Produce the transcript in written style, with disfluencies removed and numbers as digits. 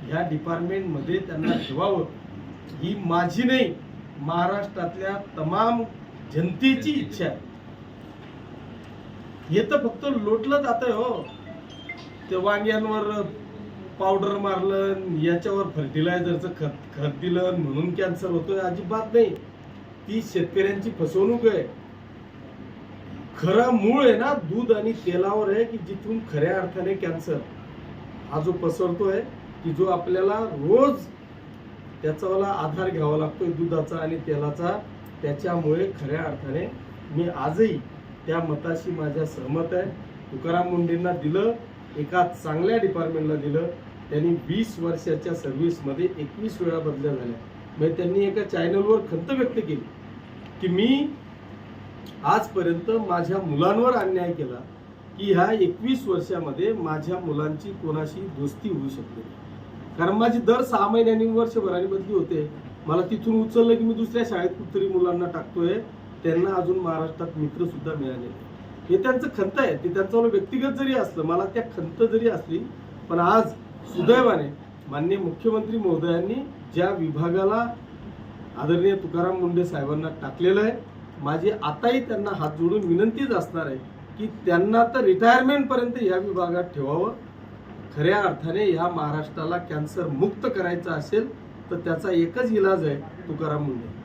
ह्या डिपार्टमेंटमध्ये त्यांना ठेवावं ही माझी नाही, महाराष्ट्रातल्या तमाम जनतेची इच्छा आहे. हे तर फक्त लोटलं जातंय हो. ते वांग्यांवर पावडर मारलं, याच्यावर फर्टिलायझरचं खत दिलं म्हणून कॅन्सर होतोय, अजिबात नाही. ती शेतकऱ्यांची फसवणूक आहे. खरा मूळ आहे ना दूध आणि तेलावर आहे, की जिथून खऱ्या अर्थाने कॅन्सर हा जो पसरतोय, की जो आपल्याला रोज त्याचावाला आधार घ्यावा लागतोय दुधाचा आणि तेलाचा. त्याच्यामुळे खऱ्या अर्थाने मी आजही त्या मताशी माझ्या सहमत आहे. तुकाराम मुंडेंना दिलं, एका चांगल्या डिपार्टमेंटला दिलं. त्यांनी 20 वर्षाच्या सर्व्हिसमध्ये 21 वेळा बदल्या झाल्या. म्हणजे त्यांनी एका चॅनलवर खंत व्यक्त केली की मी आजपर्यंत माझ्या मुलांवर अन्याय केला, की ह्या 21 वर्षामध्ये माझ्या मुलांची कोणाशी दोस्ती होऊ शकते. कारण माझी दर 6 महिन्यांनी वर्षभराने बदली होते. मला तिथून उचललं की मी दुसऱ्या शाळेत कुठतरी मुलांना टाकतोय. त्यांना अजून महाराष्ट्रात मित्र सुद्धा मिळाले. हे त्यांचं खंत आहे. ते त्यांचं व्यक्तिगत जरी असलं, मला त्या खंत जरी असली, पण आज सुदैवाने माननीय मुख्यमंत्री महोदयांनी ज्या विभागाला आदरणीय तुकाराम मुंडे साहेबांना टाकलेलं आहे, माझी आताही त्यांना हात जोडून विनंतीच असणार आहे की त्यांना तर रिटायरमेंटपर्यंत या विभागात ठेवावं. खऱ्या अर्थाने या महाराष्ट्राला कॅन्सर मुक्त करायचं असेल तर त्याचा एकच इलाज आहे तुकाराम मुंडे.